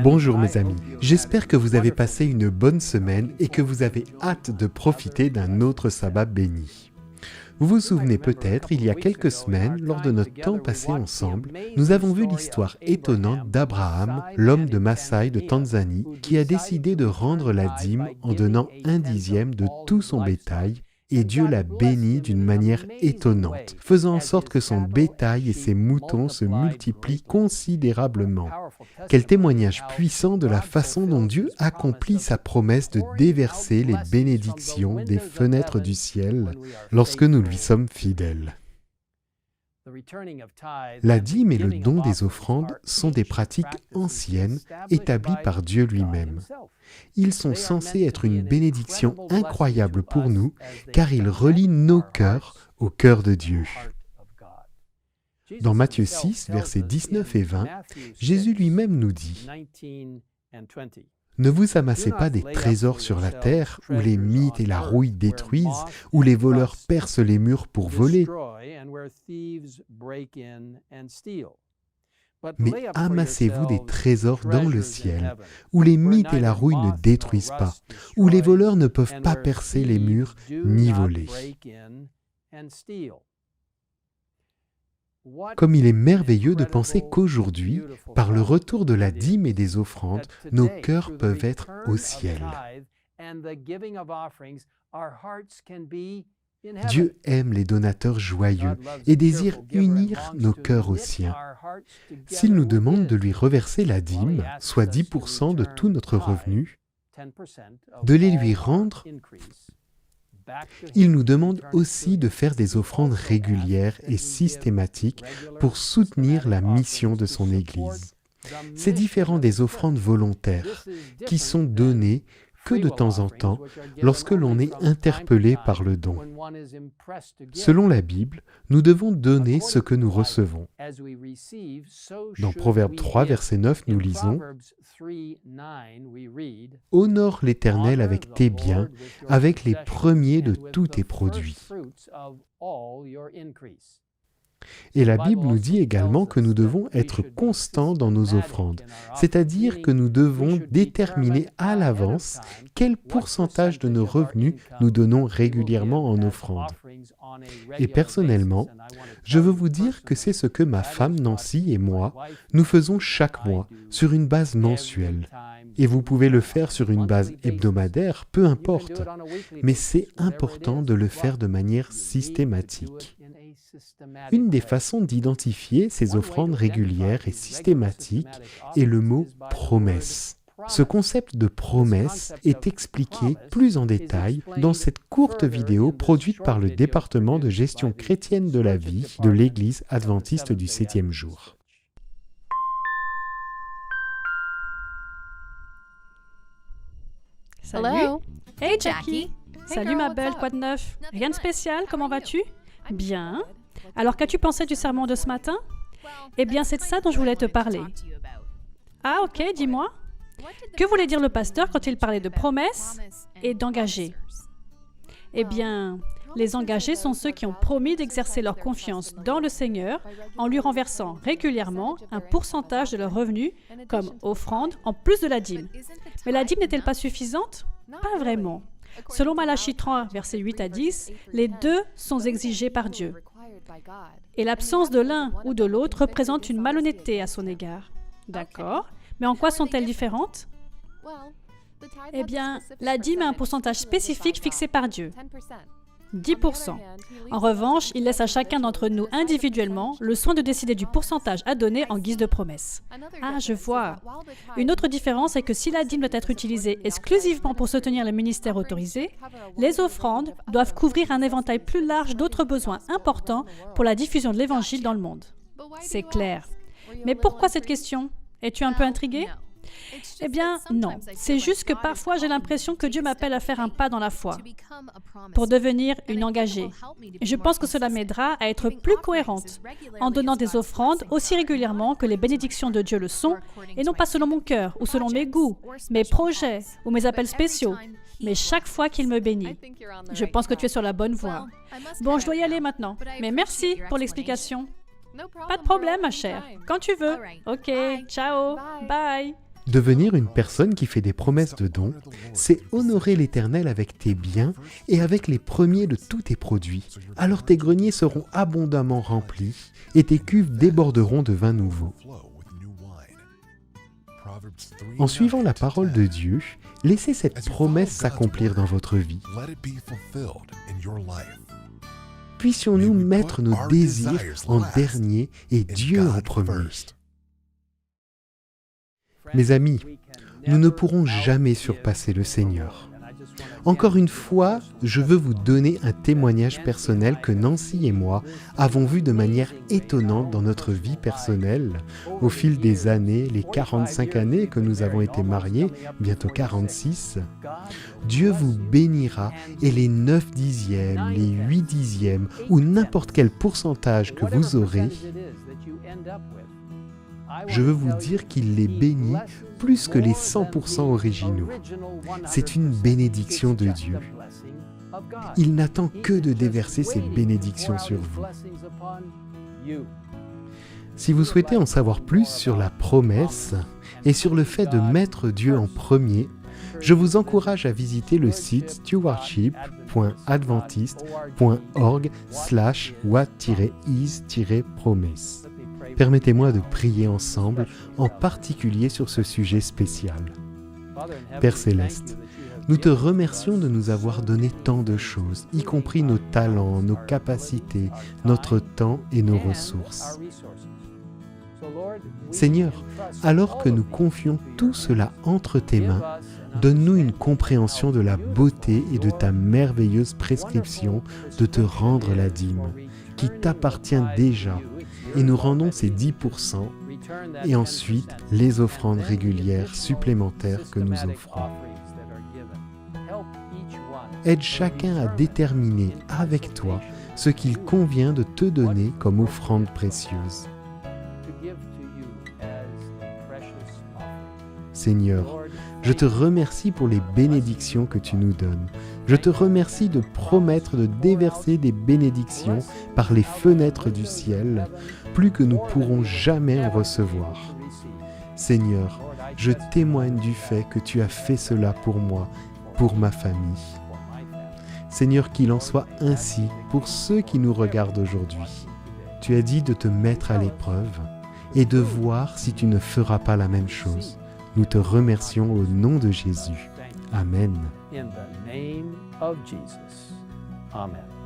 Bonjour mes amis, j'espère que vous avez passé une bonne semaine et que vous avez hâte de profiter d'un autre sabbat béni. Vous vous souvenez peut-être, il y a quelques semaines, lors de notre temps passé ensemble, nous avons vu l'histoire étonnante d'Abraham, l'homme de Maasai de Tanzanie, qui a décidé de rendre la dîme en donnant 1/10 de tout son bétail, et Dieu l'a béni d'une manière étonnante, faisant en sorte que son bétail et ses moutons se multiplient considérablement. Quel témoignage puissant de la façon dont Dieu accomplit sa promesse de déverser les bénédictions des fenêtres du ciel lorsque nous lui sommes fidèles. La dîme et le don des offrandes sont des pratiques anciennes établies par Dieu lui-même. Ils sont censés être une bénédiction incroyable pour nous, car ils relient nos cœurs au cœur de Dieu. Dans Matthieu 6, versets 19 et 20, Jésus lui-même nous dit « Ne vous amassez pas des trésors sur la terre, où les mythes et la rouille détruisent, où les voleurs percent les murs pour voler. Mais amassez-vous des trésors dans le ciel, où les mythes et la rouille ne détruisent pas, où les voleurs ne peuvent pas percer les murs ni voler. » Comme il est merveilleux de penser qu'aujourd'hui, par le retour de la dîme et des offrandes, nos cœurs peuvent être au ciel. Dieu aime les donateurs joyeux et désire unir nos cœurs aux siens. S'il nous demande de lui reverser la dîme, soit 10% de tout notre revenu, de les lui rendre, il nous demande aussi de faire des offrandes régulières et systématiques pour soutenir la mission de son Église. C'est différent des offrandes volontaires qui sont données que de temps en temps lorsque l'on est interpellé par le don. Selon la Bible, nous devons donner ce que nous recevons. Dans Proverbe 3, verset 9, nous lisons « Honore l'Éternel avec tes biens, avec les premiers de tous tes produits. » Et la Bible nous dit également que nous devons être constants dans nos offrandes, c'est-à-dire que nous devons déterminer à l'avance quel pourcentage de nos revenus nous donnons régulièrement en offrande. Et personnellement, je veux vous dire que c'est ce que ma femme Nancy et moi, nous faisons chaque mois, sur une base mensuelle. Et vous pouvez le faire sur une base hebdomadaire, peu importe, mais c'est important de le faire de manière systématique. Une des façons d'identifier ces offrandes régulières et systématiques est le mot « promesse ». Ce concept de promesse est expliqué plus en détail dans cette courte vidéo produite par le département de gestion chrétienne de la vie de l'Église adventiste du 7e jour. Salut. Hey Jackie. Salut ma belle, quoi de neuf? Rien de spécial, comment vas-tu? Bien. Alors qu'as-tu pensé du sermon de ce matin? Eh bien, c'est de ça dont je voulais te parler. Ah ok, dis-moi. Que voulait dire le pasteur quand il parlait de promesses et d'engagés? Eh bien, les engagés sont ceux qui ont promis d'exercer leur confiance dans le Seigneur en lui renversant régulièrement un pourcentage de leurs revenus comme offrande en plus de la dîme. Mais la dîme n'est-elle pas suffisante? Pas vraiment. Selon Malachie 3, versets 8 à 10, les deux sont exigés par Dieu. Et l'absence de l'un ou de l'autre représente une malhonnêteté à son égard. D'accord. Mais en quoi sont-elles différentes? Eh bien, la dîme a un pourcentage spécifique fixé par Dieu. 10%. En revanche, il laisse à chacun d'entre nous individuellement le soin de décider du pourcentage à donner en guise de promesse. Ah, je vois. Une autre différence est que si la dîme doit être utilisée exclusivement pour soutenir le ministère autorisé, les offrandes doivent couvrir un éventail plus large d'autres besoins importants pour la diffusion de l'Évangile dans le monde. C'est clair. Mais pourquoi cette question? Es-tu un peu intrigué? Eh bien, non. C'est juste que parfois, j'ai l'impression que Dieu m'appelle à faire un pas dans la foi pour devenir une engagée. Et je pense que cela m'aidera à être plus cohérente en donnant des offrandes aussi régulièrement que les bénédictions de Dieu le sont, et non pas selon mon cœur ou selon mes goûts, mes projets ou mes appels spéciaux, mais chaque fois qu'il me bénit. Je pense que tu es sur la bonne voie. Bon, je dois y aller maintenant, mais merci pour l'explication. Pas de problème, ma chère. Quand tu veux. Ok, ciao, bye. Devenir une personne qui fait des promesses de dons, c'est honorer l'Éternel avec tes biens et avec les premiers de tous tes produits. Alors tes greniers seront abondamment remplis et tes cuves déborderont de vin nouveau. En suivant la parole de Dieu, laissez cette promesse s'accomplir dans votre vie. Puissions-nous mettre nos désirs en dernier et Dieu en premier. Mes amis, nous ne pourrons jamais surpasser le Seigneur. Encore une fois, je veux vous donner un témoignage personnel que Nancy et moi avons vu de manière étonnante dans notre vie personnelle au fil des années, les 45 années que nous avons été mariés, bientôt 46. Dieu vous bénira et les 9 dixièmes, les 8 dixièmes ou n'importe quel pourcentage que vous aurez, je veux vous dire qu'il les bénit plus que les 100% originaux. C'est une bénédiction de Dieu. Il n'attend que de déverser ses bénédictions sur vous. Si vous souhaitez en savoir plus sur la promesse et sur le fait de mettre Dieu en premier, je vous encourage à visiter le site stewardship.adventist.org/what-is-promesse. Permettez-moi de prier ensemble, en particulier sur ce sujet spécial. Père Céleste, nous te remercions de nous avoir donné tant de choses, y compris nos talents, nos capacités, notre temps et nos ressources. Seigneur, alors que nous confions tout cela entre tes mains, donne-nous une compréhension de la beauté et de ta merveilleuse prescription de te rendre la dîme, qui t'appartient déjà, et nous rendons ces 10% et ensuite les offrandes régulières supplémentaires que nous offrons. Aide chacun à déterminer avec toi ce qu'il convient de te donner comme offrande précieuse. Seigneur, je te remercie pour les bénédictions que tu nous donnes. Je te remercie de promettre de déverser des bénédictions par les fenêtres du ciel, plus que nous pourrons jamais en recevoir. Seigneur, je témoigne du fait que tu as fait cela pour moi, pour ma famille. Seigneur, qu'il en soit ainsi pour ceux qui nous regardent aujourd'hui. Tu as dit de te mettre à l'épreuve et de voir si tu ne feras pas la même chose. Nous te remercions au nom de Jésus. Amen. In the name of Jesus. Amen.